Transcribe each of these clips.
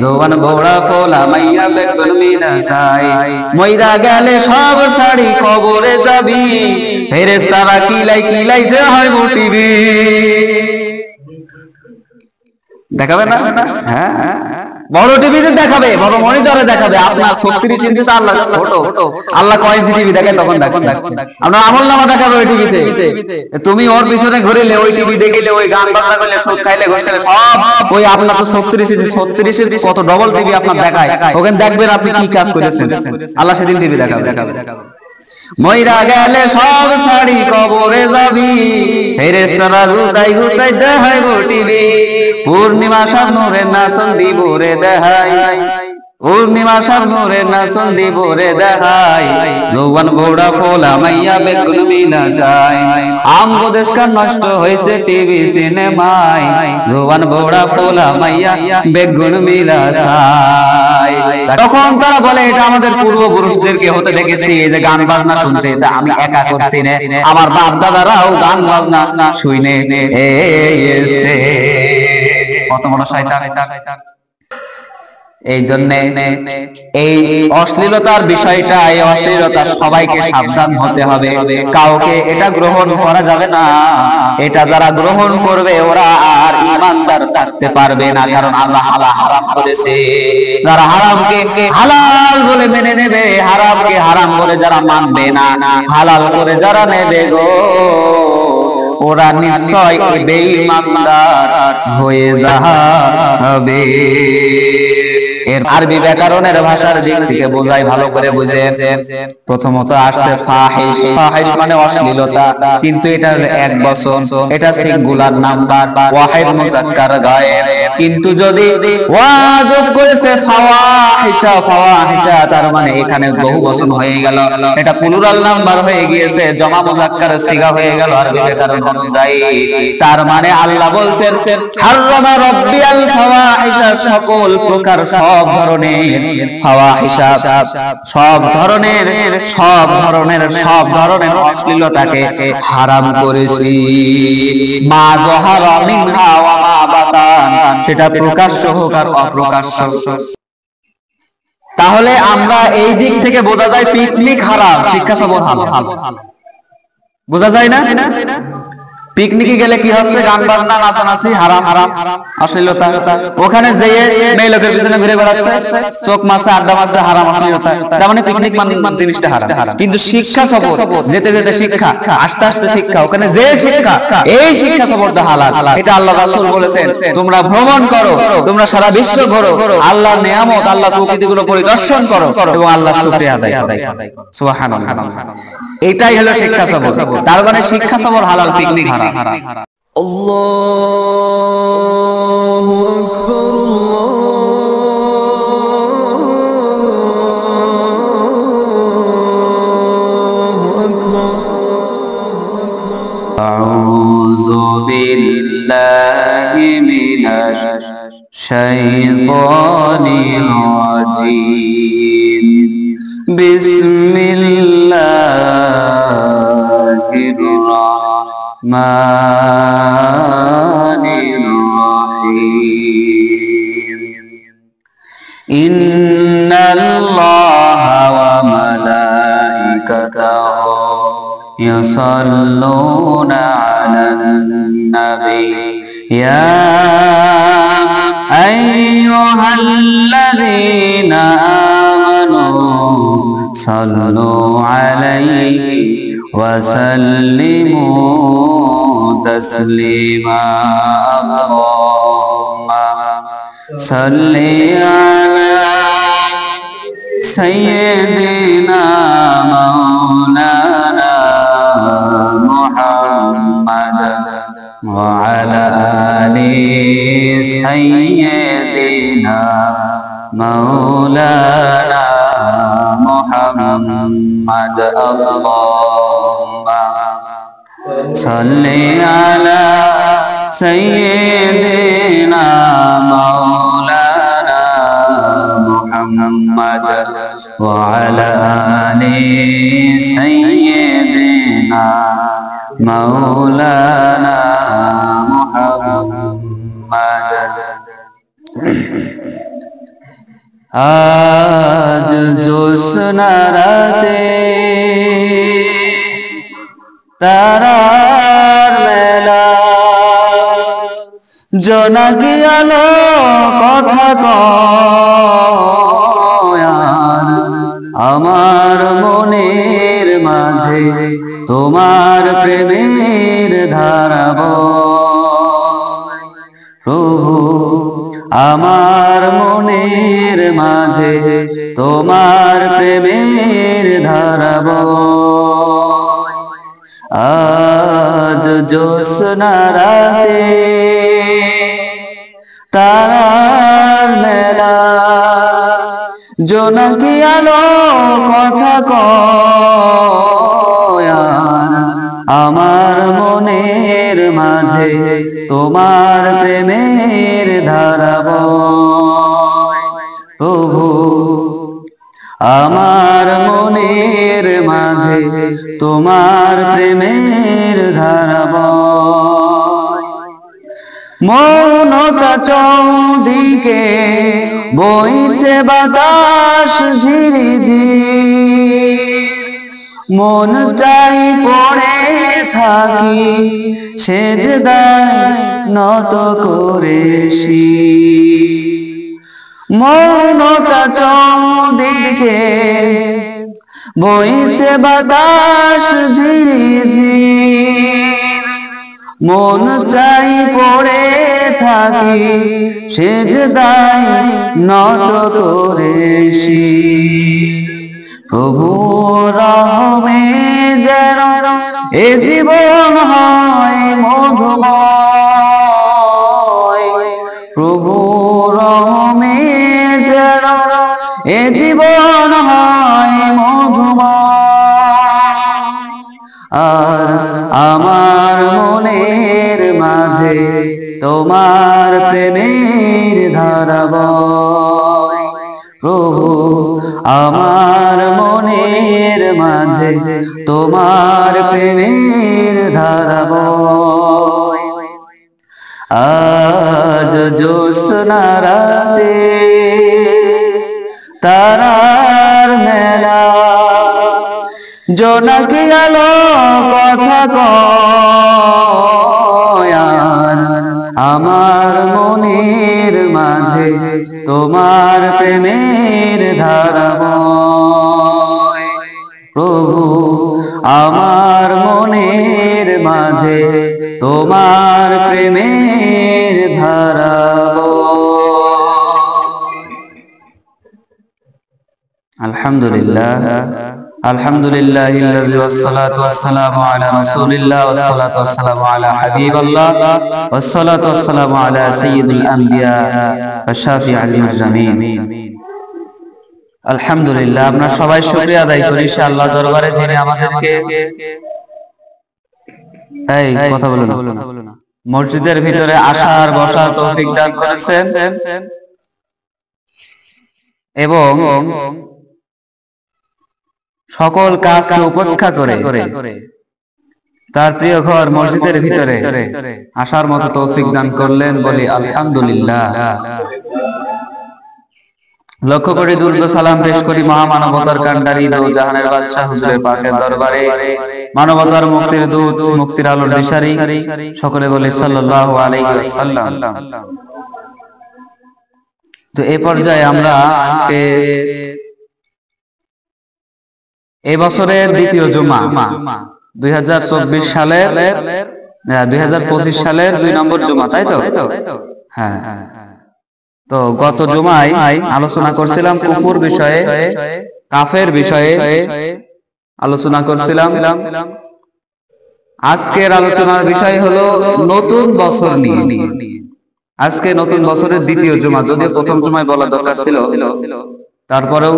জওয়ান বৌড়া পোলা মাইয়া বেগুন মিনা চাই মইরা গেলে সব সারি কবরে যাবি ফেরেশতারা কিলাই কিলাই দে হয় মোটিভি দেখাবে না হ্যাঁ বড় টিভিতে দেখাবে বড় মনিটরে দেখাবে আপনার 36 ইঞ্চি তো আল্লাহ ছোট আল্লাহ কয় ইঞ্চি টিভি দেখে তখন দেখুন আপনার আমলনামা দেখাবে ওই টিভিতে তুমি ওর পিছনে ঘুরিলে ওই টিভি দেখিলে ওই গান বাজনা করলে সুদ খাইলে ঘুষ খাইলে সব ওই আপনার তো 36 এর কত ডবল টিভি আপনার দেখায় ওখানে দেখবেন আপনি কি কাজ করেছেন আল্লাহ সেদিন টিভি দেখাবে মইরা গেলে সব সারি কবরে যাবি ফেরেশতারা গুতাই গুতাই দেখাইব টিভি পূর্ণিমা সামনে নাচন দিবরে দেখাই পূর্ণিমা সামনে নাচন দিবরে দেখাই জওয়ান বৌড়া পোলা মাইয়া বেগুন মিনা চাই আমগো দেশকার নষ্ট হয়েছে টিভি সিনেমায় জওয়ান বৌড়া পোলা মাইয়া বেগুন মিনা চাই তখন তারা বলে এটা আমাদের পূর্বপুরুষদেরকে হতে দেখেছি এই যে গান বাজনা শুনছে এটা আমি একা করছি না আমার বাপ দাদারাও গান বাজনা শুনে এসে কত বড় শয়তান এই জন্য এই অশ্লীলতার বিষয়টা এই অশ্লীলতা সবাইকে সাবধান হতে হবে কাউকে এটা গ্রহণ করা যাবে না এটা যারা গ্রহণ করবে ওরা আর ঈমানদার থাকতে পারবে না কারণ আল্লাহ হারাম করেছে যারা হারামকে হালাল বলে মেনে নেবে হারামকে হারাম বলে যারা মানবে না হালাল করে যারা নেবে গো ওরা নিশ্চয় বেঈমানদার হয়ে যাবে এর আরবি ব্যাকরণের ভাষার দিক থেকে বোঝাই ভালো করে বুঝেন প্রথমত আসছে ফাহিশ ফাহিশ মানে অশ্লীলতা কিন্তু এটা এক বচন এটা সিঙ্গুলার নাম্বার ওয়াহিদ মুযাক্কার গায়েব কিন্তু যদি ওয়াজব করেছে ফাওয়াহিশা ফাওয়াহিশা তার মানে এখানে বহু বচন হয়ে গেল এটা প্লুরাল নাম্বার হয়ে গিয়েছে জমা মুযাক্কার সিগা হয়ে গেল আরবি ব্যাকরণ অনুযায়ী তার মানে আল্লাহ বলছেন হারামা রাব্বিয়াল ফাওয়াহিশা সকল প্রকার সব ধরনের ফাওয়াহিশা সব ধরনের অশ্লীলতাকে হারাম করেছি মা যাহারা মিনহা ওয়া মা বাতান সেটা প্রকাশ্য হোক আর অপ্রকাশ্য তাহলে আমরা এই দিক থেকে বোঝা যায় পিকনিক হারাম শিক্ষা সবর হারাম বোঝা যায় না পিকনিকে গেলে কি হচ্ছে গান বাজনা নাচানাচি হারাম হারাম অশ্লীলতা ওখানে যেয়ে মেয়ে লোকের পিছনে ঘুরে বেড়াচ্ছে চোখ মাছে আড্ডা মাছে হারাম অশ্লীলতা তার মানে পিকনিক মানে জিনিসটা হারাম কিন্তু শিক্ষা সফর যেতে যেতে শিক্ষা আস্তে আস্তে শিক্ষা ওখানে যে শিক্ষা এই শিক্ষা সফরটা হালাল এটা আল্লাহ রাসূল বলেছেন তোমরা ভ্রমণ করো তোমরা সারা বিশ্ব ঘোরো আল্লাহর নিয়ামত আল্লাহর প্রকৃতিগুলো পরিদর্শন করো এবং আল্লাহর শুকরিয়া আদায় করো সুবহানাল্লাহ এটাই হলো শিক্ষা সফর তার মানে শিক্ষা সফর হালাল পিকনিক হারাম আল্লাহু আকবার আউযু বিল্লাহি মিনাশ শাইতানির রাজীম বিসমিল্লাহির রাহমানির রাহিম ইন্নাল্লাহা ওয়া মালাইকাতাহু ইউসাল্লুনা আলান নাবী ইয়া আইয়ুহাল্লাযীনা আমানু সাল্লু আলাইহি ওয়া সাল্লিমু তাসলিমা আল্লাহুম্মা সাল্লি আলা সাইয়্যিদিনা মাওলানা মুহাম্মাদ ওয়া আলা আলি সাইয়্যিদিনা মাওলানা মুহাম্মাদ আল্লাহুম্মা সাল্লি আলা সাইয়্যিদিনা মাওলানা মুহাম্মাদ ওয়া আলা আলি সাইয়্যিদিনা মাওলানা মুহাম্মাদ আজ জ্যোৎস্না রাতে তারার মেলা, জোনাকি আলো কথা কয় আর আমার মনের মাঝে তোমার প্রেমের ধারা বয়। প্রভু আমার মনের মাঝে তোমার প্রেমের ধারা বয়। আজ জ্যোৎস্না রাতে তারার মেলা, জোনাকি আলো কথা কয় আর আমার মনের মাঝে তোমার প্রেমের ধারা বয়। প্রভু আমার মনের মাঝে তোমার প্রেমের ধারা বয়। মৌনতা চৌদিকে বইছে বাতাস ঝিরিঝির, মন চাই পড়ে থাকি সেজদায় নত করে শির। মৌনতা চৌদিকে বইছে বাতাস ঝিরিঝির, মন চাই পড়ে থাকি সেজদায় নত করে শির। প্রভু রহমে যেন এ জীবন হয় মধুময়, প্রভু রহমে যেন এ জীবন হয় মধুময়। আর আমার মনের মাঝে তোমার প্রেমের ধারা বয়। প্রভু আমার মনের মাঝে তোমার প্রেমের ধারা বয়। আজ জ্যোৎস্না রাতে তারার মেলা, জোনাকি আলো কথা কয় আর আমার মনের মাঝে তোমার প্রেমের ধারা বয়। প্রভু আমার মনের মাঝে তোমার প্রেমের ধারা বয়। আলহামদুলিল্লাহ আলহামদুলিল্লাহিল্লাযী ওয়াসসালাতু ওয়াসসালামু আলা রাসূলিল্লাহ ওয়াসসালাতু ওয়াসসালামু আলা হাবিবিল্লাহ ওয়াসসালাতু ওয়াসসালামু আলা সাইয়্যিদিল আমবিয়া ওয়া শাফিউল মুজরিমিন। আলহামদুলিল্লাহ, আমরা সবাই শুকরিয়া আদায় করি সে আল্লাহ দরবারে যিনি আমাদেরকে কথা বলো না মসজিদের ভিতরে আসার বসার তৌফিক দান করেছেন এবং সকল কাজকে উপেক্ষা করে তার প্রিয় ঘর মসজিদের ভিতরে আসার মতো তৌফিক দান করলেন, বলি আলহামদুলিল্লাহ। লক্ষ্য করি দুরূদ সালাম পেশ করি মহামানবতার কান্ডারি দো জাহানের বাদশাহ হুজুরে পাকের দরবারে, মানবতার মুক্তির দূত মুক্তির আলোর দিশারি, সকলে বলি সাল্লাল্লাহু আলাইহি ওয়াসাল্লাম। তো এই পর্যায়ে আমরা আজকে এই বছরের দ্বিতীয় জুমা 2024 সালের 2025 সালের 2 নম্বর জুমা, তাই তো? হ্যাঁ। তো গত জুমায় আলোচনা করছিলাম কুফর বিষয়ে, কাফের বিষয়ে আলোচনা করছিলাম। আজকের আলোচনার বিষয় হলো নতুন বছর নিয়ে। আজকে নতুন বছরের দ্বিতীয় জুমা, যদিও প্রথম জুমায় বলা দরকার ছিল, তারপরেও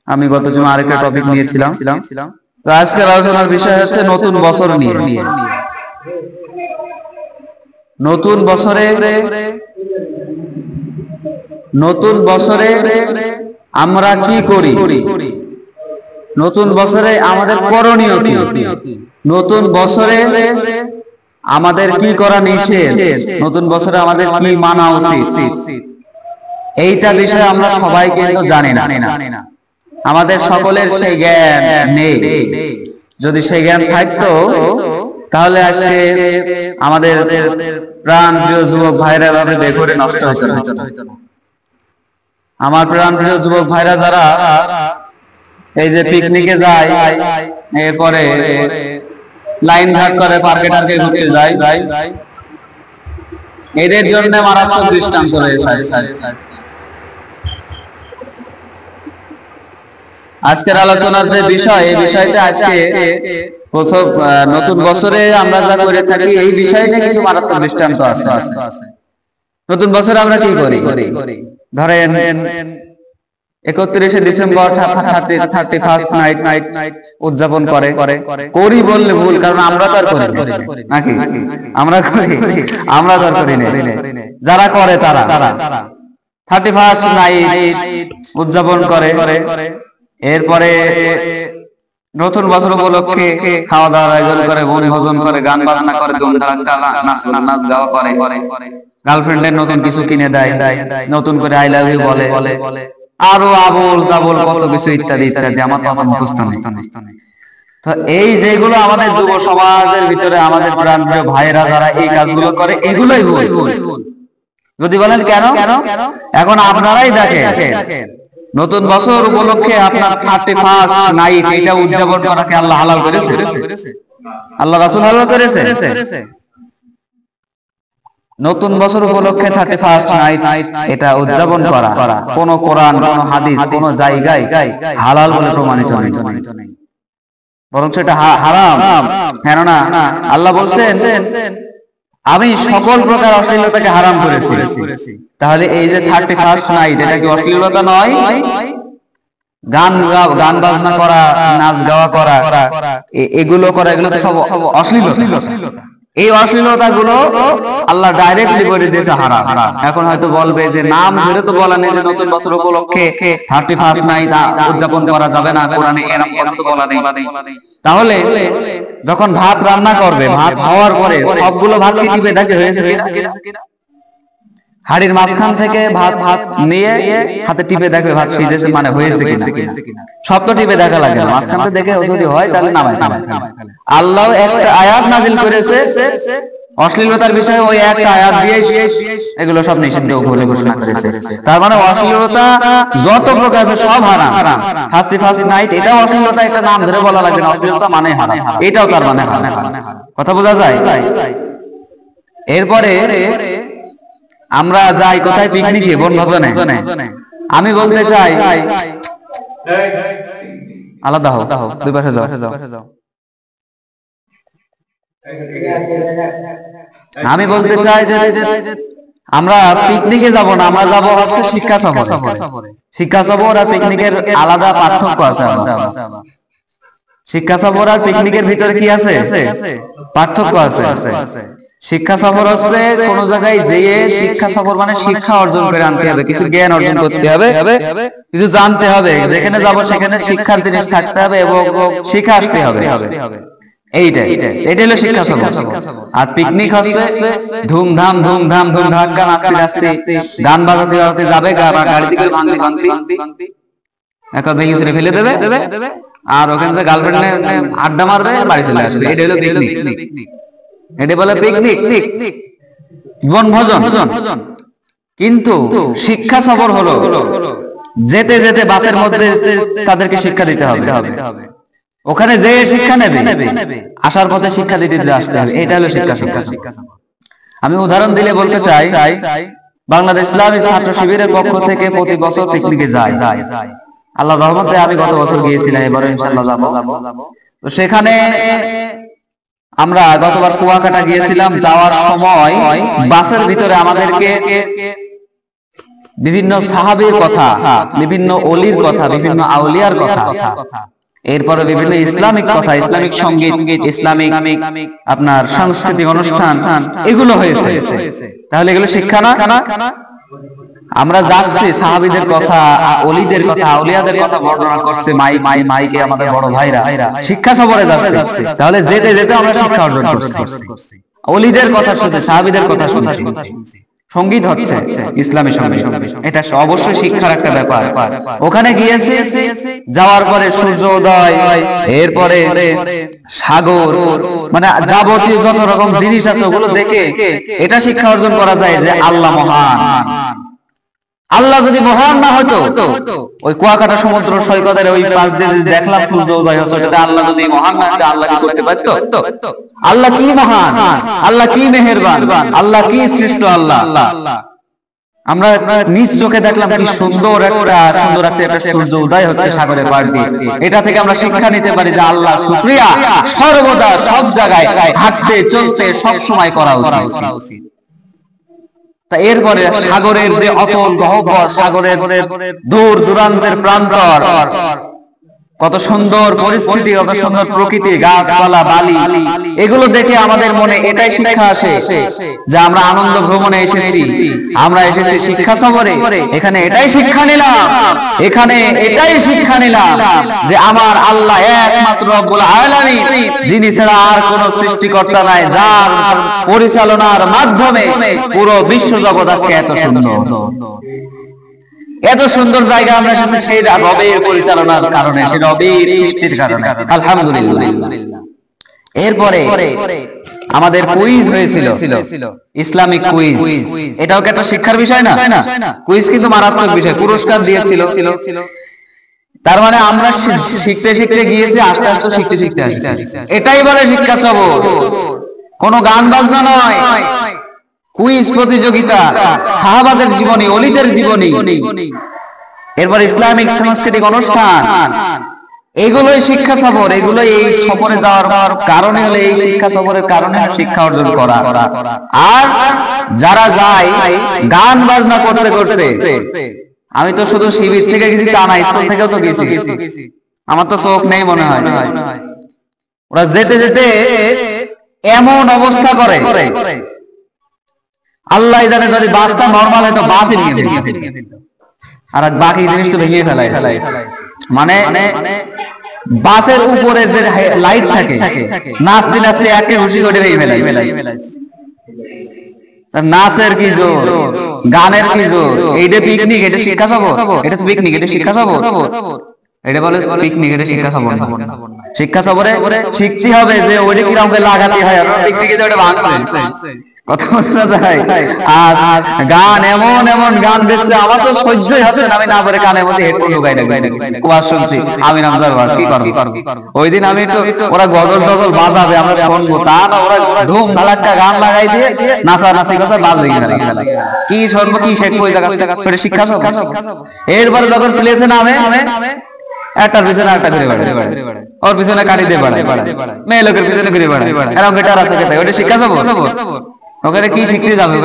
আমি গত জুমা আরেকটা টপিক নিয়েছিলাম। তো আজকের আলোচনার বিষয় হচ্ছে নতুন বছর নিয়ে। নতুন বছরে আমরা কি করি, নতুন বছরে আমাদের করণীয় কি, নতুন বছরে আমাদের কি করা নিষেধ, নতুন বছরে আমাদের কি মানা উচিত, এইটা বিষয়ে আমরা সবাই কিন্তু জানি না, আমাদের সকলের সেই জ্ঞান নেই। যদি সেই জ্ঞান থাকতো তাহলে আজকে আমাদের প্রাণ প্রিয় যুবক ভাইরা ভাবে বেঘরে নষ্ট হতো না। আমার প্রাণ প্রিয় যুবক ভাইরা যারা এই যে পিকনিকে যায়, এরপরে লাইন ঘাট করে পার্কে টার্কে ঘুরতে যায়, এদের জন্য মারাত্মক দৃষ্টান্ত রয়েছে। আজকের আলোচনার যে বিষয়, এই বিষয়টা আজকে প্রথম নতুন বছরে আমরা যা করে থাকি এই বিষয়টা কিছু মারাত্মক দৃষ্টান্ত আছে। নতুন বছরে আমরা কি করি? ধরেন 31শে ডিসেম্বর 31st নাইট উদযাপন করে, করি বললে ভুল, কারণ আমরা তো আর করি নাকি? আমরা করি? আমরা তো আর করি না। যারা করে তারা 31st নাইট উদযাপন করে, এরপরে নতুন বছর উপলক্ষে খাওয়া দাওয়ার আয়োজন করে, বনভোজন করে, গান বাজনা করে, নাচ গাওয়া করে, গার্লফ্রেন্ডের নতুন কিছু কিনে দেয়, নতুন করে আই লাভ ইউ বলে, আরো আবোল তাবোল কত কিছু ইত্যাদি ইত্যাদি। আমার তো মুখস্থ নেই। তো এই যেগুলো আমাদের যুব সমাজের ভিতরে আমাদের প্রাণপ্রিয় ভাইরা যারা এই কাজগুলো করে, এগুলোই ভুল। যদি বলেন কেন, এখন আপনারাই দেখেন নতুন বছর উপলক্ষে আপনার 31st নাইট এটা উদযাপন করাকে আল্লাহ হালাল করেছে? আল্লাহ রাসূল হালাল করেছে? নতুন বছর উপলক্ষে 31st নাইট এটা উদযাপন করা কোন কোরআন, কোন হাদিস, কোন জায়গায় হালাল বলে প্রমাণিত নেই, বরং সেটা হারাম। কেননা আল্লাহ বলছেন আমি সকল প্রকার অশ্লীলতাকে হারাম করেছি। তাহলে এই যে 31st নাইট এটা কি অশ্লীলতা নয়? গান বাজনা করা, নাচ গাওয়া করা, এগুলো করা, এগুলো তো সব অশ্লীলতা। এই অশ্লীলতা গুলো আল্লাহ ডাইরেক্টলি বলে দিয়েছে হারাম। এখন হয়তো বলবে যে নাম ধরে তো বলা নেই যে নতুন বছর উপলক্ষে 31st নাইট উদযাপন করা যাবে না, কোরআনে এরকম কথা তো বলা নেই। তাহলে যখন ভাত রান্না করবে, ভাত হওয়ার পরে সবগুলো ভাত কি টিপে দেখে হয়েছে কিনা? হাড়ির মাঝখান থেকে ভাত নিয়ে হাতে টিপে দেখবে ভাত সিজেছে মানে হয়েছে কিনা। সব তো টিপে দেখা লাগে না, মাঝখান থেকে দেখে যদি হয় তাহলে নামায়। আল্লাহ একটা আয়াত নাজিল করেছে অশ্লীলতার বিষয়ে, ওই একটা আয়াত দিয়ে এগুলো সব নিষিদ্ধ বলে ঘোষণা করেছে। তার মানে অশ্লীলতা যত প্রকার আছে সব হারাম। 31st নাইট এটাও অশ্লীলতা, একটা নাম ধরে বলা লাগবে না, অশ্লীলতা মানে হারাম, এটাও তার মানে হারাম। কথা বোঝা যায়? এরপরে আমরা যাই কোথায়? পিকনিকে, বনভোজনে। আমি বলতে চাই আলাদা হোক, দুই পাশে যাও। আমি বলতে চাই যে আমরা পিকনিকে যাব না, আমরা যাব হচ্ছে শিক্ষা সফরে। শিক্ষা সফর আর পিকনিকের আলাদা পার্থক্য আছে। শিক্ষা সফর আর পিকনিকের ভিতরে কি আছে? পার্থক্য আছে। শিক্ষা সফর হচ্ছে কোন জায়গায় যেয়ে, শিক্ষা সফর মানে শিক্ষা অর্জন করে আনতে হবে, কিছু জ্ঞান অর্জন করতে হবে, কিছু জানতে হবে। যেখানে যাব সেখানে শিক্ষার জিনিস থাকতে হবে এবং শিক্ষা আসতে হবে। এটা হলো শিক্ষা সফর। আর পিকনিক হচ্ছে ধুমধাম ধাক্কা, নাচতে গান বাজাতে যাবে, গাড়ি থেকে ভাঙতি এখন ভেঙে চুরে ফেলে দেবে, আর ওখানে যে গার্লফ্রেন্ড আড্ডা মারবে, বাড়ি চলে আসবে। এটা হলো পিকনিক। এটা বলে পিকনিক, বনভোজন। কিন্তু শিক্ষা সফর হলো যেতে যেতে বাসের মধ্যে তাদেরকে শিক্ষা দিতে হবে, ওখানে যে শিক্ষা নেবে, আসার পথে শিক্ষা দিতে আসতে হবে। এটা হলো শিক্ষা সফর। আমি উদাহরণ দিলে বলতে চাই, বাংলাদেশ ইসলামী ছাত্র শিবিরের পক্ষ থেকে প্রতি বছর পিকনিকে যায়। আল্লাহর রহমতে আমি গত বছর গিয়েছিলাম, এবারে ইনশাআল্লাহ যাব। তো সেখানে আমরা গতবার কুয়াকাটা গিয়েছিলাম। যাওয়ার সময় বাসের ভিতরে আমাদেরকে বিভিন্ন সাহাবীর কথা, বিভিন্ন ওলির কথা, বিভিন্ন আউলিয়ার কথা, এরপরে বিভিন্ন ইসলামিক কথা, ইসলামিক সঙ্গীত, ইসলামিক আপনার সাংস্কৃতিক অনুষ্ঠান, এগুলো হয়েছে। তাহলে এগুলো শিক্ষা না? আমরা যাচ্ছি সাহাবীদের কথা, ওলিদের কথা, আউলিয়াদের কথা বর্ণনা করছে মাইকে আমাদের বড় ভাইরা, শিক্ষা সফরে যাচ্ছে। তাহলে যেতে যেতে আমরা শিক্ষা অর্জন করছি, ওলিদের কথা শুনছি, সাহাবীদের কথা শুনছি। সঙ্গীত হচ্ছে ইসলামী সঙ্গীত, এটা অবশ্যই শিক্ষার একটা ব্যাপার। ওখানে গিয়েছে, যাওয়ার পরে সূর্য উদয়, এরপরে সাগর, মানে যাবতীয় যত রকম জিনিস আছে ওগুলো দেখে এটা শিক্ষা অর্জন করা যায় যে আল্লাহ মহান। আল্লাহ যদি মহান না হতো, ওই কুয়াকাটা সমুদ্র সৈকতের ওই পাশ দিয়ে দেখলাম সূর্য উদয় হচ্ছে, ওটাতে আল্লাহ যদি মহান না হতো, আল্লাহ কি করতে পারতো? আল্লাহ কি মহান, আল্লাহ কি মেহেরবান, আল্লাহ কি শ্রেষ্ঠ আল্লাহ। আমরা নিজ চোখে দেখলাম কি সুন্দর একটা সূর্য উদয় হচ্ছে সাগরের পাড় দিয়ে। এটা থেকে আমরা শিক্ষা নিতে পারি যে আল্লাহ শুকরিয়া সর্বদা সব জায়গায় হাঁটতে চলতে সব সময় করা উচিত। তা এরপরে সাগরের যে অতল গহ্বর, সাগরের দূর দূরান্তের প্রান্তর, কত সুন্দর পরিস্থিতি, কত সুন্দর প্রকৃতি, গাছপালা, বালি, এগুলো দেখে আমাদের মনে এটাই শিক্ষা আসে যে আমরা আনন্দ ভ্রমণে এসেছি, আমরা এসেছি শিক্ষা সফরে। এখানে এটাই শিক্ষা নিলাম যে আমার আল্লাহ একমাত্র রব্বুল আলামিন, যিনি ছাড়া আর কোন সৃষ্টিকর্তা নাই, যার পরিচালনার মাধ্যমে পুরো বিশ্ব জগৎ আজকে এত সুন্দর, এত সুন্দর জায়গা আমরা এসেছি সেই রবের পরিচালনার কারণে, সেই রবের সৃষ্টির কারণে, আলহামদুলিল্লাহ। এরপরে আমাদের কুইজ হয়েছিল, ইসলামিক কুইজ। এটাও কি একটা শিক্ষার বিষয় না? কুইজ কিন্তু মারাত্মক বিষয়, পুরস্কার দিয়েছিল। তার মানে আমরা শিখতে শিখতে গিয়েছি, আস্তে আস্তে শিখতে আসছি। এটাই বলে শিক্ষা সফর, কোনো গান বাজনা নয়। কুইজ প্রতিযোগিতা, সাহাবাদের জীবনী, ওলিদের জীবনী, এরপর ইসলামিক সাংস্কৃতিক অনুষ্ঠান, এগুলোই শিক্ষা সফর। এগুলো এই সফরে যাওয়ার কারণে হলো, এই শিক্ষা সফরের কারণে শিক্ষা অর্জন করা। আর যারা যায় গান বাজনা করতে করতে, আমি তো শুধু শিবির থেকে গেছি তা না, স্কুল থেকেও তো গেছি, আমার তো চোখ নেই মনে হয়। ওরা যেতে যেতে এমন অবস্থা করে, আল্লাহ জানে, যদি বাসটা নরমাল হতো বাসই নিয়ে ফেলত, আর বাকি জিনিস তো ভেঙে ফেলাই। মানে বাসের উপরে যে লাইট থাকে, নাচতে নাচতে একে হুশি করে ভেঙে ফেলাই। নাচের কি জোর, গানের কি জোর। এইটা পিকনিক, এটা শিক্ষা সফর? এটা তো পিকনিক, এটা শিক্ষা সফর? এটা বলে পিকনিক, এটা শিক্ষা সফর না। শিক্ষা সফরে শিখতে হবে যে ওইটা কিরকম লাগাতে হয়, আর পিকনিকে ওটা ভাঙছে, কথা বোঝা যায়। আর গান, এমন এমন গান দিচ্ছে, আমার তো সহ্যই হচ্ছে না, আমি না করে কানের মধ্যে হেডফোন ঢুকাই রাখছি, ওয়াজ শুনছি, আমি নামদার ওয়াজ কি করব। ওই দিন আমি তো, ওরা গজল টজল বাজাবে, আমরা শুনবো, তা না, ওরা ধুম ধালাক্কা গান লাগাই দিয়ে নাচানাচি কথা বাজবে, কি শুনবো, কি শিখবো, ওই জায়গা থেকে শিক্ষা সব। এরপরে যখন প্লেসে নামে, একটার পিছনে একটা ঘুরে বেড়ায়, ওর পিছনে কাটি দিয়ে বেড়ায়, মেয়ে লোকের পিছনে ঘুরে বেড়ায়, এরকম গিটার আছে, ওটা শিক্ষা সফর? ওখানে কি শিখতে যাবে?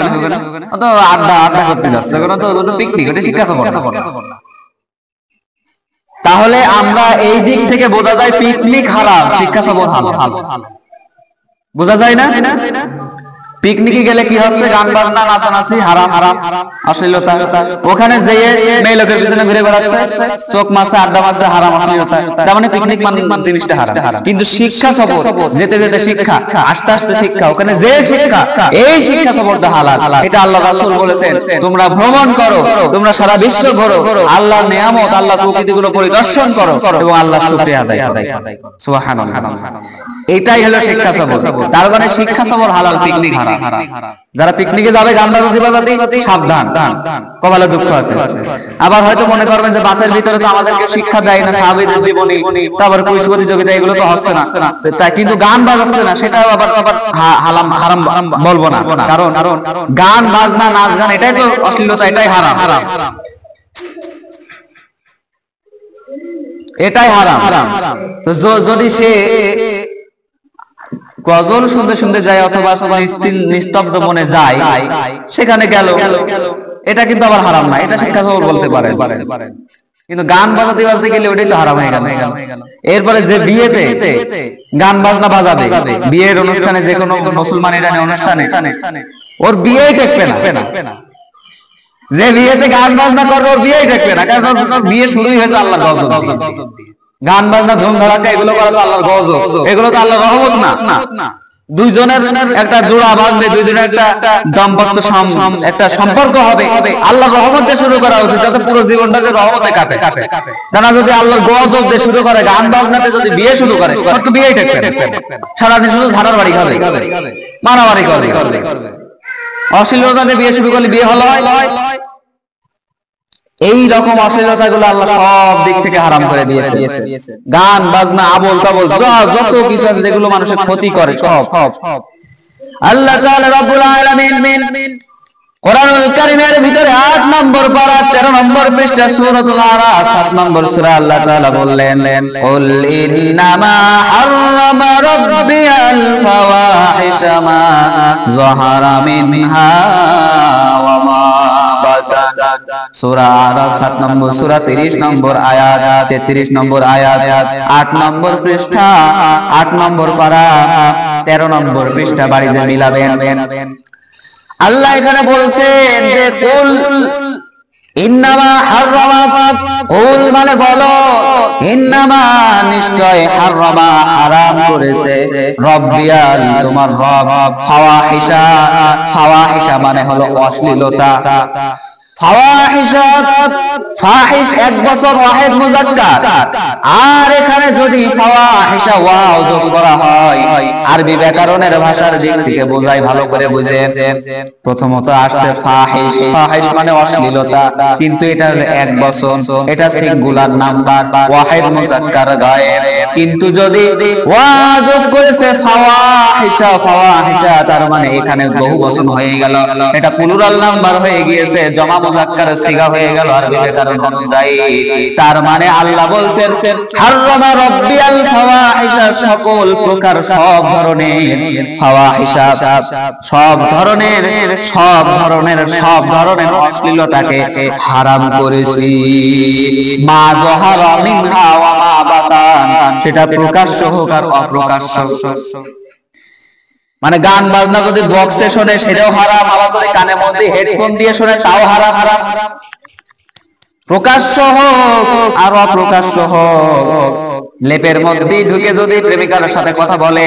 তো আড্ডা করতে যাচ্ছে, তো পিকনিক, ওটা শিক্ষা সফর। তাহলে আমরা এই দিক থেকে বোঝা যায় পিকনিক হারাম, শিক্ষা সফর হালাল। বোঝা যায় না? পিকনিকে গেলে কি হচ্ছে, গান বাজনা, নাচানাচি, হারাম, অশ্লীলতা। ওখানে যেয়ে মেয়ে লোকের পিছনে ঘুরে বেড়াচ্ছে, চোখ মাছে, আড্ডা মাছে, হারাম, অশ্লীলতা। তার মানে পিকনিক জিনিসটা হারাম। কিন্তু শিক্ষা সফর, যেতে যেতে শিক্ষা, আস্তে আস্তে শিক্ষা, ওখানে যে শিক্ষা, এই শিক্ষা সফরটা হালাল। এটা আল্লাহ রাসূল বলেছেন, তোমরা ভ্রমণ করো, তোমরা সারা বিশ্ব ঘোরো, আল্লাহর নিয়ামত, আল্লাহর প্রকৃতিগুলো পরিদর্শন করো এবং আল্লাহর শুকরিয়া আদায় করো। সুবহানাল্লাহ। এটাই হলো শিক্ষা সফর। তার মানে শিক্ষা সফর হালাল, পিকনিক হারাম। যারা পিকনিকে যাবে গান বাজাতে সাবধান, কপালে দুঃখ আছে। আবার হয়তো মনে করবেন যে বাসের ভিতরে তো আমাদেরকে শিক্ষা দেয় না, সাহাবীদের জীবনী, তারপর কুইজ প্রতিযোগিতা, এগুলো তো হচ্ছে না, তাই কিন্তু গান বাজাচ্ছে না, সেটাও আবার হারাম বলবো না। কারণ গান বাজনা, নাচ গান, এটাই তো অশ্লীলতা, এটাই হারাম, এটাই হারাম। তো যদি সে গজল শুনতে শুনতে যায়, অথবা নিস্তব্ধ মনে যায়, সেখানে গেল, এটা কিন্তু আবার হারাম না, এটা শিক্ষা সফর বলতে পারেন। কিন্তু গান বাজাতে বাজতে গেলে ওটাই তো হারাম হয়ে গেল। এরপরে যে বিয়েতে গান বাজনা বাজাবে, বিয়ের অনুষ্ঠানে, যে কোনো মুসলমানের অনুষ্ঠানে, ওর বিয়েই টেকবে না। যে বিয়েতে গান বাজনা করবে, ওর বিয়েই টেকবে না, কারণ বিয়ে শুরুই হয়েছে আল্লাহর গজব দিয়ে। গান বাজনা, ধুম ধাড়াক্কা, এগুলো করা তো আল্লাহর গজব, এগুলো তো আল্লাহর রহমত না। দুইজনের একটা জোড়া বাঁধবে, দুইজনের একটা দাম্পত্য একটা সম্পর্ক হবে, আল্লাহর রহমত দিয়ে শুরু করা উচিত, যাতে পুরো জীবনটাকে রহমতে কাটে। তারা যদি আল্লাহর গজব দিয়ে শুরু করে, গান বাজনাতে যদি বিয়ে শুরু করে, তো বিয়েই ঠেকবে না, সারাদিন শুধু ধারার বাড়ি খাবে, মারামারি করবে। অশ্লীলতাতে বিয়ে শুরু করলে বিয়ে হলো হয়। এই রকম অশ্লীলতা গুলো আল্লাহ সব দিক থেকে হারাম করে দিয়েছে। গান বাজনা, আবোল তাবোল, যত কিছু আছে যেগুলো মানুষের ক্ষতি করে, সব আল্লাহ তাআলা রব্বুল আলামিন কোরআনুল কারীমের ভিতরে 8 নম্বর পারা 13 নম্বর পৃষ্ঠা সূরাতুল আরাফ 7 নম্বর সূরা আল্লাহ তাআলা বললেন, কুল ইন্নামা হাররামা রাব্বিয়াল ফাওয়াহিশা মা যাহারা মিনহা ওয়া মা বাতান। সূরা আরাফ 7 নম্বর সূরা 30 নম্বর আয়াত, 33 নম্বর আয়াত, 8 নম্বর পৃষ্ঠা, 8 নম্বর পারা 13 নম্বর পৃষ্ঠা বাড়ি যে মিলাবেন। আল্লাহ এখানে বলছেন যে কুল ইন্নামা হাররামা, কুল মানে বলো, ইন্নামা নিশ্চয়, হাররামা হারাম করেছে, রব্বিয়াল তোমার রব, ফাওয়াহিশা, ফাওয়াহিশা মানে হলো অশ্লীলতা, ফাওয়াহিশা, ফাহিশ 1 বছর ওয়াহিদ মুযাক্কার, আর এখানে যদি ফাওয়াহিশা ওয়াও যোগ করা হয়, আরবি ব্যাকরণের ভাষার দিক থেকে বোঝাই, ভালো করে বুঝেন। প্রথমত আসছে ফাহিশ, ফাহিশ মানে অশ্লীলতা, কিন্তু এটা 1 বছর, এটা সিঙ্গুলার নাম্বার, ওয়াহিদ মুযাক্কার গায়েব। কিন্তু যদি ওয়া যোগ করেছে ফাওয়াহিশা, ফাওয়াহিশা তার মানে এখানে বহু বচন হয়ে গেল, এটা প্লুরাল নাম্বার হয়ে গিয়েছে, জমা মুযাক্কার সিগা হয়ে গেল আরবি ব্যাকরণ অনুযায়ী। তার মানে আল্লাহ বলছেন হাররামা রাব্বিয়াল ফাওয়াহিশা, সকল প্রকার, সব ধরনের ফাওয়াহিশা, সব ধরনের অশ্লীলতাকে হারাম করেছি, মা যাহারা মিনহা ওয়া মা বাতান, সেটা প্রকাশ্য হোক আর অপ্রকাশ্য। মানে গান বাজনা যদি বক্সে শোনে সেটাও হারাম, আবার যদি কানে মধ্যে হেডফোন দিয়ে শোনে তাও হারাম। প্রকাশ্য হোক আর অপ্রকাশ্য হোক, লেপের মধ্যে ঢুকে যদি প্রেমিকার সাথে কথা বলে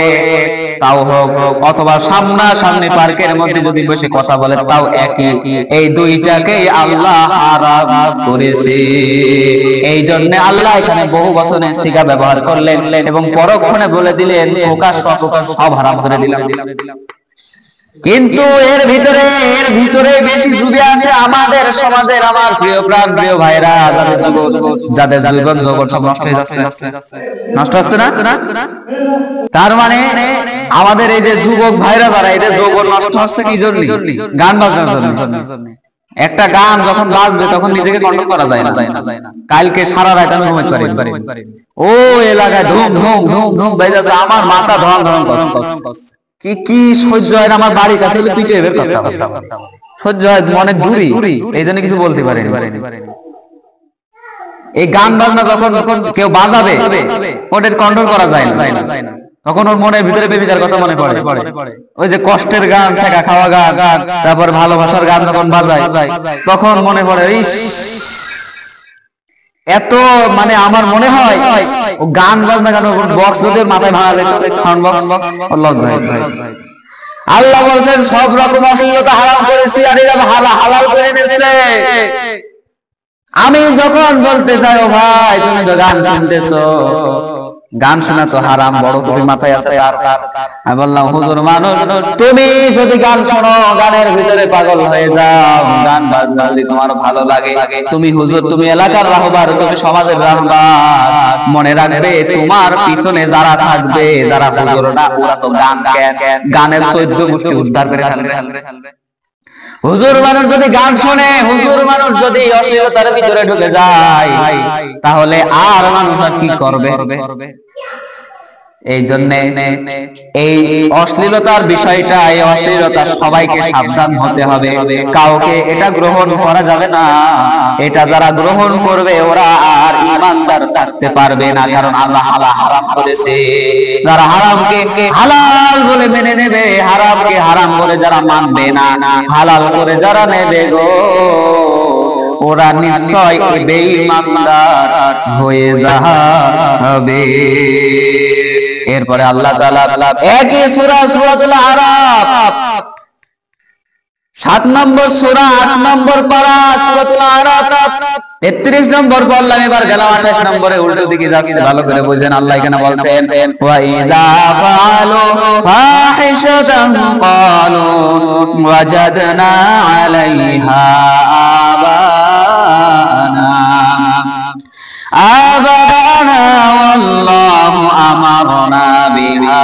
তাও হোক, অথবা সামনাসামনি পার্কের মধ্যে যদি বসে কথা বলে তাও একই, এই দুইটাকেই আল্লাহ হারাম করেছে। এই জন্য আল্লাহ এখানে বহু বচনের সিগা ব্যবহার করলেন এবং পরক্ষণে বলে দিলেন প্রকাশ্য অপ্রকাশ্য সব হারাম করে দিলাম। কিন্তু এর ভিতরে বেশি ডুবে আছে আমাদের সমাজের, আমার প্রিয় প্রাণ প্রিয় ভাইরা, যাদের জীবন জগৎ সব নষ্ট হয়ে যাচ্ছে, নষ্ট হচ্ছে না। তার মানে আমাদের এই যে যুবক ভাইরা যারা, এদের যৌবন নষ্ট হচ্ছে কি জন্য? গান বাজনার জন্য। একটা গান যখন বাজবে তখন নিজেকে কন্ট্রোল করা যায় না। কালকে সারা রাত আমি ঘুমাতে পারি, ও এলাকায় ধুম ধুম ধুম ধুম বেজেছে, আমার মাথা ধরন ধরন করছে, কি সহ্য হয় না, আমার বাড়ির কাছে পিঠে বের করতে সহ্য হয়, মনে দূরি, এই জন্য কিছু বলতে পারেনি। এই গান বাজনা যখন কেউ বাজাবে ওদের কন্ট্রোল করা যায় না, তখন ওর মনের ভিতরে প্রেমিকার কথা মনে পড়ে। ওই যে কষ্টের গান, শেখা খাওয়া গান, তারপর ভালোবাসার গান যখন বাজায় তখন মনে পড়ে, ইস এত, মানে আমার মনে হয় ও গান বাজনা গান বক্স যদি মাথায় ভাঙা যেত, লজ্জা হয়। আল্লাহ বলছেন সব রকম অশ্লীলতা হারাম করেছি, আর এরা হালাল করে নিচ্ছে। আমি যখন বলতে চাই ও ভাই তুমি তো গান শুনতেছো, গান শোনা তো হারাম, বড় তুমি মাথায় আছে তার। আমি বললাম হুজুর মানুষ, তুমি যদি গান শোনো, গানের ভিতরে পাগল হয়ে যাও, গান বাজনা যদি তোমার ভালো লাগে, তুমি হুজুর, তুমি এলাকার রাহবার, তুমি সমাজের রাহবার, মনে রাখবে তোমার পিছনে যারা থাকবে, যারা হুজুর না, ওরা তো গানের 14 গোষ্ঠী উদ্ধার করে ফেলবে। হুজুর মানুষ যদি গান শোনে, হুজুর মানুষ যদি অশ্লীলতার ভিতরে ঢুকে যায়, তাহলে আর মানুষ আর কি করবে? এই জন্য এই অশ্লীলতার বিষয়টা, এই অশ্লীলতা সবাইকে সাবধান হতে হবে, কাউকে এটা গ্রহণ করা যাবে না। এটা যারা গ্রহণ করবে ওরা আর ঈমানদার থাকতে পারবে না, কারণ আল্লাহ হারাম করেছে। যারা হারামকে হালাল বলে মেনে নেবে, হারামকে হারাম বলে যারা মানবে না, হালাল করে যারা নেবে গো, ওরা নিশ্চয় বেঈমানদার হয়ে যাবে। এরপরে আল্লাহ তাআলা একই সূরা সূরাতুল আরাফ 7 নম্বর সূরা 8 নম্বর পারা সূরাতুল আরাফ 33 নম্বর পড়লাম, এবার গেলাম 28 নম্বরে, উল্টো দিকে যাচ্ছে, ভালো করে বুঝেন। আল্লাহ এখানে বলছেন ওয়া ইযা ফাআলু ফাহিশাতান ক্বালু ওয়াজাদনা আলাইহা আবানা ওয়াল্লাহু আমারনা বিহা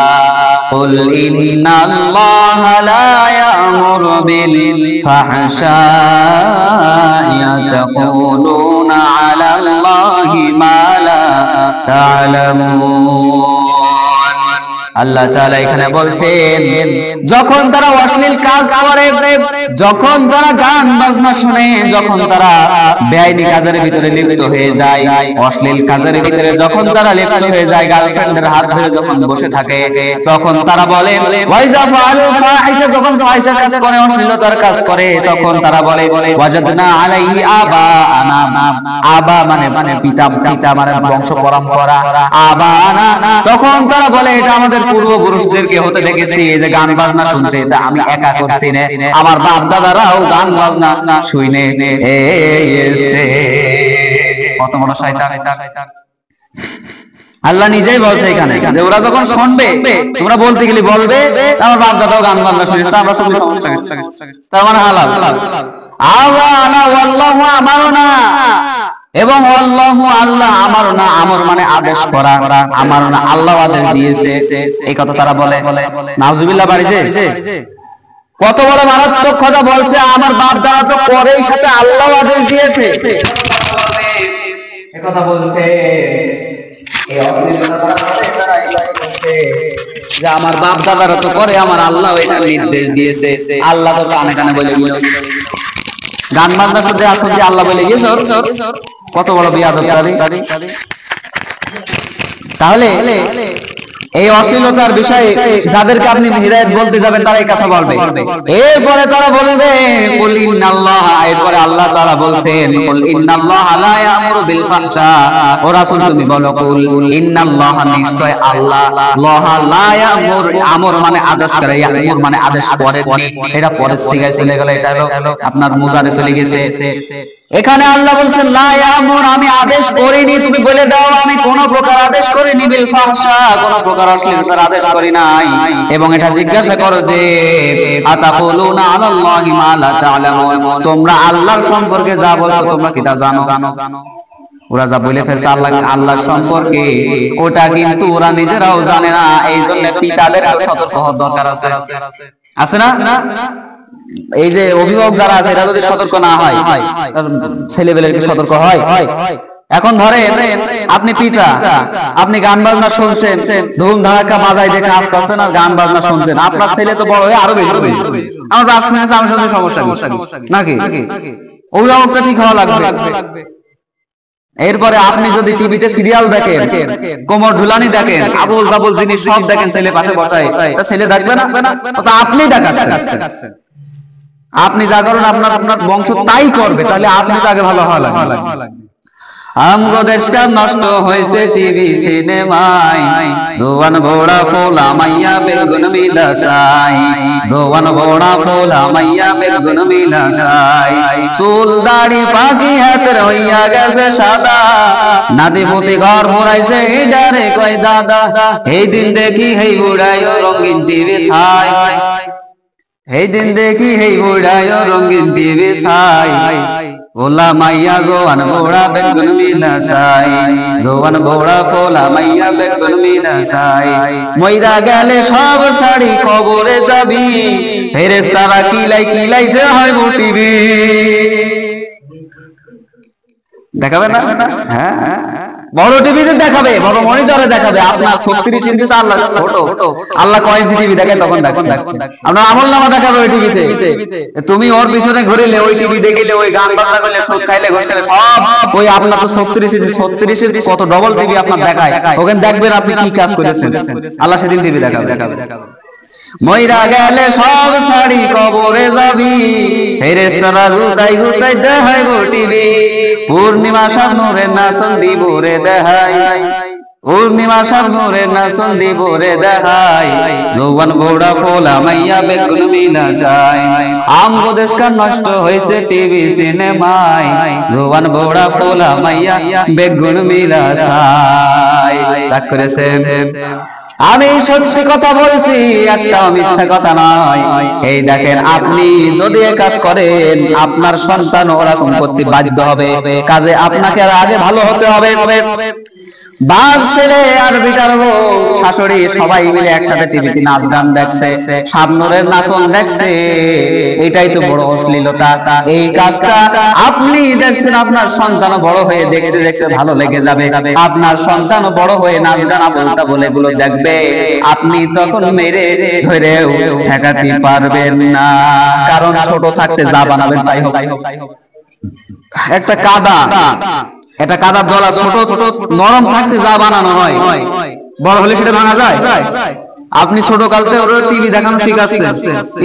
قل إن الله لا يأمر بالفحشاء تقولون على الله ما لا تعلمون। আল্লাহ তাআলা এখানে বলছেন যখন তারা অশ্লীল কাজ করে, যখন তারা গান বাজনা শুনে, যখন তারা বেআইনি কাজের ভিতরে লিপ্ত হয়ে যায়, অশ্লীল কাজের ভিতরে যখন তারা লিপ্ত হয়ে যায়, গার্লফ্রেন্ডের হাত ধরে যখন বসে থাকে, তখন তারা বলে ওয়াইজা ফাআলু ফাহিশা, যখন ফাহিশা কাজ করে, অশ্লীলতার কাজ করে, তখন তারা বলে ওয়াজাদনা আলাইহি আবানা, আবা মানে পিতা, পিতা মানে বংশ পরম্পরা, আবানা, তখন তারা বলে এটা আমাদের পূর্বপুরুষদেরকে হতে দেখেছি, এই যে গান বাজনা শুনছে, এটা আমি একা করছি না, আমার বাপ দাদারাও গান বাজনা শুনে এসে। কত বড় শয়তান! আল্লাহ নিজেই বলছে এখানে যে ওরা যখন শুনবে, তোমরা বলতে গেলে বলবে আমার বাপ দাদাও গান বাজনা শুনেছে, আমরা সবাই সমস্যা, তার মানে হালাল। আওয়ানা ওয়াল্লাহু আমারনা, এবং আল্লাহু আল্লাহ আমারনা, আমর মানে আদেশ করা, আমারনা আল্লাহ আদেশ দিয়েছে, এই কথা তারা বলে। নাউজুবিল্লাহ বাড়িছে। কত বড় মারাত্মক কথা বলছে, আমার বাপ দাদা তো করেই, সাথে আল্লাহ আদেশ দিয়েছে, এই কথা বলছে। যে আমার বাপ দাদারা তো করে, আমার আল্লাহ এটা নির্দেশ দিয়েছে, আল্লাহ তো কানে কানে বলে গেল। গান বাজনা শুনতে আসলে আল্লাহ বলে গিয়েছে, কত বড় বিয়াদব! তাহলে এই অশ্লীলতার বিষয়ে যাদেরকে আপনি হিদায়াত বলতে যাবেন, তারা এই কথা বলবে। এরপরে তারা বলবে কুল ইন্নাল্লাহ, এরপরে আল্লাহ তাআলা বলছেন কুল ইন্নাল্লাহ লা ইয়ামুরু বিল ফাহশা, ও রাসূল তুমি বলো কুল ইন্নাল্লাহ, নিশ্চয় আল্লাহ, লাহ লা ইয়ামুর, আমর মানে আদেশ করে, ইয়ামুর মানে আদেশ করে, এটা পরের সিগায় চলে গেল, এটা হলো আপনার মুজারে চলে গেছে। এখানে আল্লাহ বলছেন লা ইয়ামুর, আমি আদেশ করিনি, তুমি বলে দাও আমি কোন প্রকার আদেশ করিনি, বিল ফাহশা, কোন প্রকার অশ্লীলতার আদেশ করি নাই। এবং এটা জিজ্ঞাসা করো যে আতাকুলুনা আলাল্লাহি মা লা তা'লামুন, তোমরা আল্লাহর সম্পর্কে যা বলছো তোমরা কি তা জানো? ওরা যা বলে ফেলছে আল্লাহর সম্পর্কে, ওটা কিন্তু ওরা নিজেরাও জানে না। এই জন্য পিতাদের সতর্ক হওয়ার দরকার আছে, আছে না? এই যে অভিভাবক যারা আছে, এরা যদি সতর্ক না হয়, ছেলেবেলের কি সতর্ক হয়? এখন ধরে আপনি পিতা, আপনি গান বাজনা শুনছেন, ধুম ধারাক্কা বাজাই দেখে আজ করছেন, আর গান বাজনা শুনছেন, আপনার ছেলে তো বড় হয়ে আরো বেশি আমার বাপ শুনেছে, আমার সাথে সমস্যা নাকি? অভিভাবকটা ঠিক হওয়া লাগবে। এরপরে আপনি যদি টিভিতে সিরিয়াল দেখেন, কোমর ঢুলানি দেখেন, আবুল তাবুল জিনিস সব দেখেন, ছেলে পাশে বসায়, তা ছেলে দেখবে না? তো আপনি দেখাচ্ছেন, আপনি যা করেন আপনার বংশ তাই করবে, তাহলে আপনি তো আগে ভালো হওয়া লাগবে। আমগো দেশটা নষ্ট হয়েছে টিভি সিনেমায়, জোয়ান বড়া ফোলা মাইয়া বেগুন মিলা সাই, জোয়ান বড়া ফোলা মাইয়া বেগুন মিলা সাই, চুল দাড়ি পাখি হাতের হইয়া গেছে সাদা, নাতি পুতি ঘর ভরাইছে ডারে কয় দাদা, এই দিন দেখি হেই বুড়ায় রঙিন টিভি ছাই, এই দিন দেখি হেই বুড়ায় রঙিন টিভি ছাই, ফোলা মাইয়া জোয়ান বোড়া বেগুন মিলা সাই, জোয়ান বোড়া ফোলা মাইয়া বেগুন মিলা সাই, মইরা গেলে সব শাড়ি কবরে যাবি, ফেরেশতারা কিলাই কিলাইতে হয় টিভি। দেখাবে না? হ্যাঁ, বড় টিভিতে দেখাবে, বড় মনিটরে দেখাবে। আপনার 36 ইঞ্চি তো আল্লাহ ছোট, আল্লাহ কয় ইঞ্চি টিভি দেখে তখন দেখুন, আপনার আমলনামা দেখাবে ওই টিভিতে। তুমি ওর পিছনে ঘুরিলে, ওই টিভি দেখিলে, ওই গান বাজনা করলে, সুদ খাইলে, ঘুষ খাইলে, সব ওই আপনার তো 36 ইঞ্চি, 36 কত ডবল টিভি আপনার দেখায়, ওখানে দেখবেন আপনি কি কাজ করেছেন। আল্লাহ সেদিন টিভি দেখাবে। মইরা গেলে সব শাড়ি কবরে যাবি, ফেরেশতারা গুতাই গুতাই দেখাইব টিভি, পূর্ণিমা শানুরে নাচন দিবরে দেখাই, পূর্ণিমা সাগরে নাচন দিবরে দেখাই যৌবন বৌড়া ফোলা মাইয়া বেগুন মিলা যায় আমগো দেশকার নষ্ট হয়েছে টিভি সিনেমায় যৌবন বৌড়া ফোলা মাইয়া বেগুন মিলা যায় রাগ করেছেন আমি সত্যি কথা বলছি একটা মিথ্যা কথা নয় এই দেখেন আপনি যদি এই কাজ করেন আপনার সন্তান ওরকম করতে বাধ্য হবে কাজে আপনাকে আর আগে ভালো হতে হবে বাপ ছেলে আর বেটার বউ শাশুড়ি সবাই মিলে একসাথে টিভিতে নাচ গান দেখছে শাবনূরের নাচন দেখছে এটাই তো বড় অশ্লীলতা এই কাজটা আপনি দেখছেন আপনার সন্তান বড় হয়ে দেখতে দেখতে ভালো লেগে যাবে আপনার সন্তান বড় হয়ে নাচ গান বলতা বলে এগুলো দেখবে আপনি তখন মেরে ধরেও ঠেকাতে পারবেন না কারণ ছোট থাকতে যা বানাবেন তাই হবে একটা কাদা এটা কাদার দলা ছোট ছোট নরম থাকতে যা বানানো হয় বড় হলে সেটা ভাঙা যায় আপনি ছোট কালতে ওর টিভি দেখানো শিখাচ্ছেন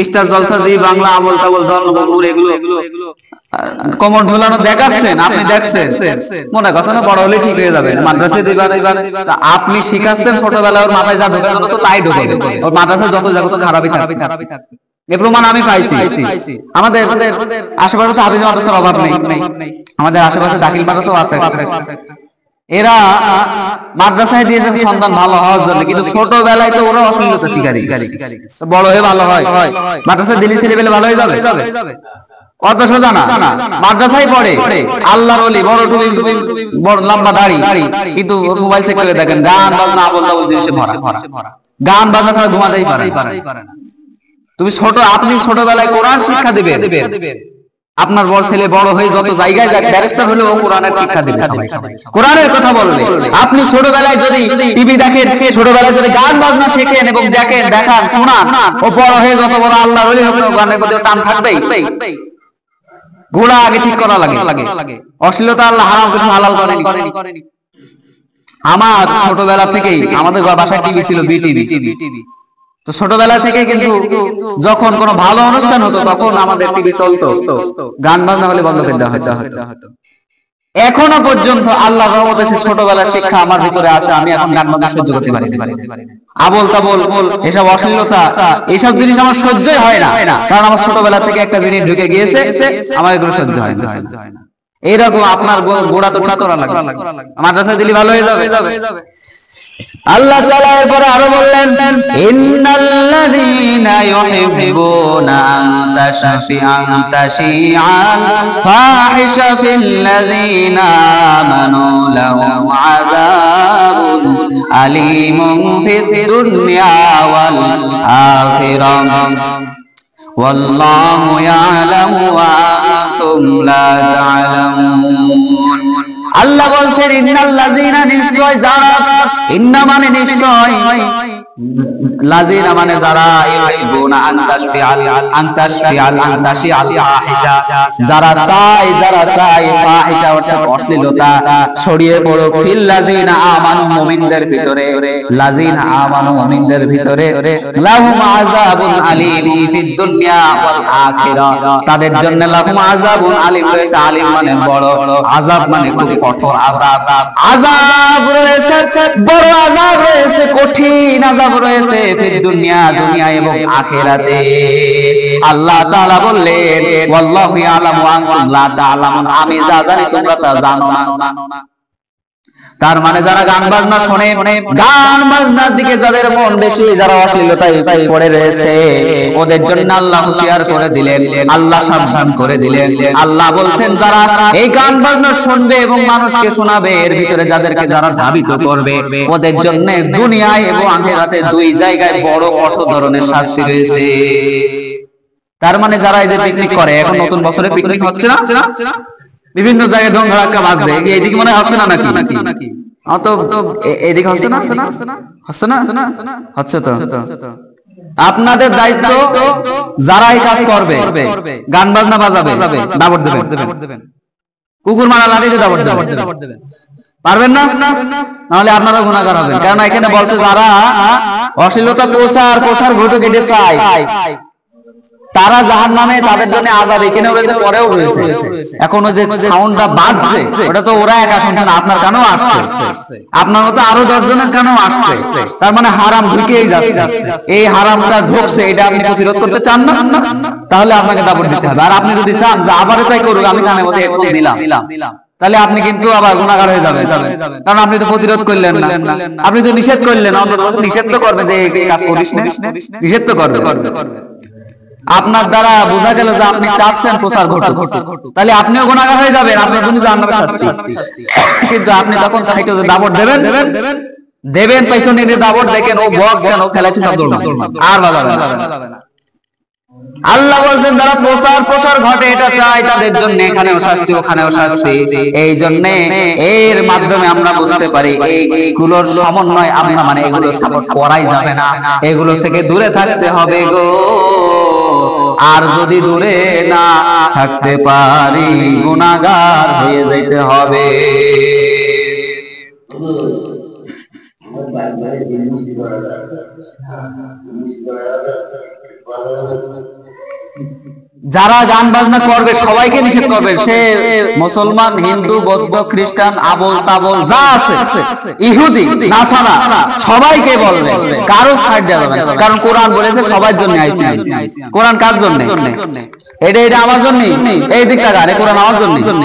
স্টার জলসা জি বাংলা আমল তাবল জলনূর এগুলো কমর ঢোলানো দেখাচ্ছেন আপনি দেখছেন মনে কথা না বড় হলে ঠিক হয়ে যাবে মাদ্রাসায় দিবেন আপনি শিখাচ্ছেন ছোটবেলায় ওর মাথায় যা ঢোকানো তো তাই ঢোকাবে ওর মাদ্রাসায় যত যাবে তো খারাপই থাকবে এই প্রমাণ আমি পাইছি আমাদের আশেপাশে তো হাফিজ মাদ্রাসার অভাব নেই আমাদের আশেপাশে দাখিল মাদ্রাসাও আছে এরা মাদ্রাসায় দিয়েছে সন্তান ভালো হওয়ার জন্য কিন্তু ছোটবেলায় তো ওরা অশ্লীলতা শিকারী বড় হয়ে ভালো হয় মাদ্রাসায় দিলি ছেলেবেলে ভালো হয়ে যাবে অত সোজা না মাদ্রাসায় পড়ে আল্লাহর ওলি বড় টুপি বড় লম্বা দাড়ি কিন্তু মোবাইল সেক্টরে দেখেন গান বাজনা আবল তাবল জিনিসে ভরা গান বাজনা ছাড়া ঘুমাতেই পারে না তুমি আপনি ছোটবেলায় কোরআন শিক্ষা দিবেন আপনার বড় ছেলে বড় হয়ে যত জায়গায় যাক ব্যারিস্টার হলেও কোরআনের শিক্ষা দিবে কোরআনের কথা বলবে আপনি ছোটবেলায় যদি টিভি দেখেন ছোটবেলায় যদি গান বাজনা শেখেন এবং দেখেন দেখান শোনান ও বড় হয়ে যত বড় আল্লাহর ওলি হবে গানের প্রতি টান থাকবেই ঘোড়া আগে ঠিক করা লাগে অশ্লীলতা আল্লাহ হারাম কিছু হালাল করেনি আমার ছোটবেলা থেকেই আমাদের বাসায় টিভি ছিল বিটিভি তো ছোটবেলা থেকে কিন্তু যখন কোনো ভালো অনুষ্ঠান হতো তখন আমাদের টিভি চলতো গান বাজনা হলে বন্ধ করে দেওয়া হতো এখনো পর্যন্ত আল্লাহর রহমতে ছোটবেলার শিক্ষা আমার ভিতরে আছে আমি এখন গান বাজনা সহ্য করতে পারি আবল তাবল এসব অশ্লীলতা এইসব জিনিস আমার সহ্যই হয় না কারণ আমার ছোটবেলা থেকে একটা জিনিস ঢুকে গিয়েছে আমার এগুলো সহ্য হয় না এইরকম আপনার গোড়া তো ঠিক করা লাগবে মাদ্রাসায় দিলে ভালো হয়ে যাবে আল্লাহ তাআলা এরপরে আরো বললেন ইন্নাল্লাযীনা ইউহিব্বুনা আন তাশিআল ফাহিশা ফিল্লাযীনা আমানু লাহুম আযাবুন আলীমুন ফিদ দুনিয়া ওয়াল আখিরাহ ওয়াল্লাহু ইয়ালামু ওয়া আনতুম লা তা'লামুন আল্লাহ বলছেন ইন্নাল্লাযীনা নিশ্চয় যারা ইন্না মানে নিশ্চয় লাযীনা মানে যারা ইউহিব্বুনা আন তাশিআল ফাহিশা যারা চায় ফাহিশা অর্থাৎ অশ্লীলতা ছড়িয়ে পড়ুক ফিল লাযীনা আমানু মুমিনদের ভিতরে লাযীনা আমানু মুমিনদের ভিতরে লাহুম আযাবুন আলীম ফিদ দুনিয়া ওয়াল আখিরাহ তাদের জন্য লাহুম আযাবুন আলীম রয়েছে আলীম মানে বড় আযাব মানে খুব কঠোর আযাব রয়েছে বড় আযাব রয়েছে কঠিন আযাব রয়েছে ফিদ দুনিয়া এবং আখিরাতে আল্লাহ তাআলা বললেন ওয়াল্লাহু ইয়ালামু ওয়া আনতুম লা তা'লামুন আমি যা জানি তোমরা তা জানো না তার মানে যারা গান বাজনা শুনে গান বাজনার দিকে যাদের মন বেশি যারা অশ্লীলতায় পড়ে রয়েছে ওদের জন্য আল্লাহ হুঁশিয়ার করে দিলেন আল্লাহ সাবধান করে দিলেন আল্লাহ বলছেন যারা এই গান বাজনা শুনবে এবং মানুষকে শোনাবে এর ভিতরে যাদেরকে যারা ধাবিত করবে ওদের জন্য দুনিয়ায় এবং আখিরাতে দুই জায়গায় বড় কঠোর ধরনের শাস্তি রয়েছে তার মানে যারা এই যে পিকনিক করে এখন নতুন বছরে পিকনিক হচ্ছে না বিভিন্ন জায়গায় ঢং ধাক্কা বাজবে এইদিকে মনে হচ্ছে না নাকি তো এইদিকে হচ্ছে না হচ্ছে তো আপনাদের দায়িত্ব যারা এই কাজ করবে গান বাজনা বাজাবে দাবড় দেবেন কুকুর মারা লাঠি দিয়ে দাবড় দেবেন পারবেন না নাহলে আপনারা গুনাহগার হবেন কারণ এখানে বলছে যারা অশ্লীলতা প্রচার ঘটুক এটা চায় তারা জাহান্নামে, তাদের জন্য আযাব এখানেও রয়েছে, পরেও রয়েছে। এখনো যে সাউন্ডটা বাজছে ওটা তো ওরা একা শুনছে না, আপনার কানেও আসছে, আপনার মতো আরো 10 জনের কানেও আসছে। তার মানে হারাম ঢুকেই যাচ্ছে। এই হারামটা ঢুকছে, এটা আপনি প্রতিরোধ করতে চান না, তাহলে আপনাকে দাবত দিতে হবে। আর আপনি যদি চান যে আবার তাই করুক, আমি কানে মধ্যে হেডফোন দিলাম, তাহলে আপনি কিন্তু আবার গুনাহগার হয়ে যাবেন, কারণ আপনি তো প্রতিরোধ করলেন না, আপনি তো নিষেধ করলেন। অন্তত নিষেধ তো করবে যে এই কাজ করিস না, নিষেধ তো করবে। আপনার দ্বারা বোঝা গেল যে আপনি চাচ্ছেন প্রচার ঘটুক, তাহলে আপনিও গুনাহগার হয়ে যাবেন, আপনার জন্য জাহান্নামের শাস্তি। কিন্তু আপনি তখন তাকে দাবত দেবেন পেছনে যে দাবত দেখেন ও বক্স কেন খেলাচ্ছি শব্দ আর বাজাবে না। আল্লাহ বলছেন যারা প্রচার ঘটে এটা চাই, তাদের জন্য এখানেও শাস্তি ওখানেও শাস্তি। এই জন্য এর মাধ্যমে আমরা বুঝতে পারি এইগুলোর সমন্বয় আমরা মানে এগুলো সাপোর্ট করাই যাবে না, এগুলো থেকে দূরে থাকতে হবে গো। আর যদি দূরে না থাকতে পারি গুনাহগার হয়ে যেতে হবে। যারা গান বাজনা করবে সবাইকে নিষেধ করবে, সে মুসলমান, হিন্দু, বৌদ্ধ, খ্রিস্টান, আবল তাবল যা আছে, ইহুদি, নাসারা, সবাইকে বলবে, কারো ছাড় যাবে না। কারণ কোরআন বলেছে সবার জন্য আইছে। কোরআন কার জন্য? এটা আমার জন্য, এই দিকটা গানে কোরআন আমার জন্য।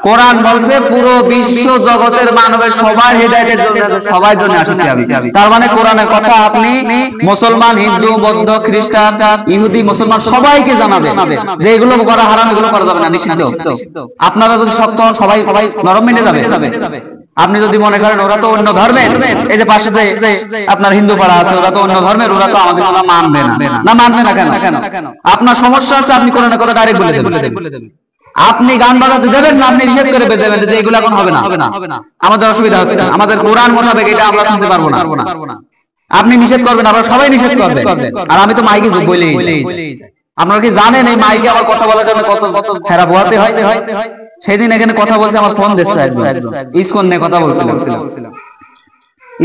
কোরআন বলছে পুরো বিশ্ব জগতের মানবের সবার হিদায়াতের জন্য, সবার জন্য আসছে আমি। তার মানে কোরআনের কথা আপনি মুসলমান, হিন্দু, বৌদ্ধ, খ্রিস্টান, ইহুদি, মুসলমান সবাইকে জানাবে যে এগুলো করা হারাম, এগুলো করা যাবে না, নিষিদ্ধ। আপনারা যদি শক্ত হন সবাই নরম মেনে যাবে। আপনি যদি মনে করেন ওরা তো অন্য ধর্মের, এই যে পাশে যে আপনার হিন্দু পাড়া আছে ওরা তো অন্য ধর্মের, ওরা তো আমাদের কথা মানবে না, মানবে না কেন? আপনার সমস্যা আছে, আপনি কোরআনের কথা ডাইরেক্ট বলে দেবেন। আপনি গান বাজাতে দেবেন না, আপনি নিষেধ করে দেবেন যে এগুলো এখন হবে না, আমাদের অসুবিধা হচ্ছে, আমাদের কোরআন মোতাবেক এটা আমরা শুনতে পারবো না। আপনি নিষেধ করবেন, আমরা সবাই নিষেধ করবে। আর আমি তো মাইকে বলেই যাই। আপনারা কি জানেন এই মাইকে আমার কথা বলার জন্য কত ফেরা বোয়াতে হয়? সেদিন এখানে কথা বলছে, আমার ফোন দিচ্ছে একজন, ইসকন নিয়ে কথা বলছিলাম,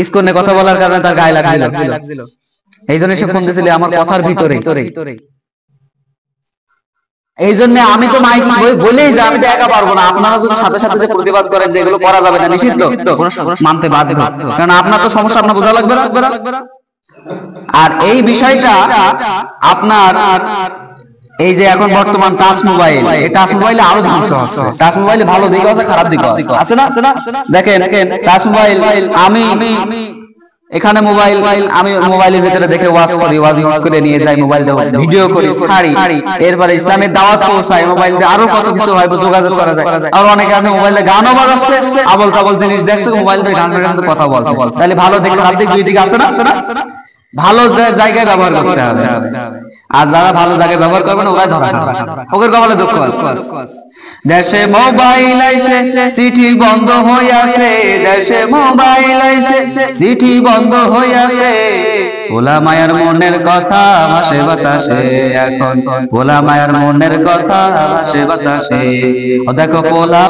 ইসকন নিয়ে কথা বলার কারণে তার গায়ে লাগছিল, এই জন্য সে ফোন দিয়েছিল আমার কথার ভিতরে। এই জন্য আমি তো মাইক বলেই যে আমি তো একা পারবো না, আপনারা যদি সাথে সাথে যে প্রতিবাদ করেন যে এগুলো করা যাবে না, নিষিদ্ধ, মানতে বাধ্য, কারণ আপনার তো সমস্যা আপনার বোঝা লাগবে না। আর এই বিষয়টা আপনার এই যে এখন বর্তমান টাচ মোবাইল, এই টাচ মোবাইলে আরো ধ্বংস হচ্ছে। টাচ মোবাইলে ভালো দিক আছে, খারাপ দিক আছে না? দেখেন টাচ মোবাইল, আমি এখানে মোবাইল, আমি মোবাইলের ভিতরে দেখে ওয়াজ করি, ওয়াজ করে নিয়ে যাই, মোবাইল ভিডিও করি, ছাড়ি, এরপরে ইসলামের দাওয়াত পৌঁছাই, মোবাইল দিয়ে আরো কত কিছু হয়তো যোগাযোগ করা যায়। আর অনেকে আছে মোবাইলে গানও বাজাচ্ছে, আবল তাবল জিনিস দেখছে, মোবাইল দিয়ে গান বাজাচ্ছে, কথা বলছে। তাহলে ভালো দিক খারাপ দিক দুই দিক আছে না? ভালো জায়গায় ব্যবহার করতে হবে। আর যারা ভালো জায়গায় ব্যবহার করবে না ওরাই ধরা খাবে, ওদের কপালে দুঃখ আছে। দেশে মোবাইল আইছে চিঠি বন্ধ হইয়াছে, দেশে মোবাইল আইছে চিঠি বন্ধ হইয়াছে, পোলা মায়ের মনের কথা ভাসে বাতাসে, এখন পোলা মায়ের মনের কথা ভাসে বাতাসে। দেখো পোলা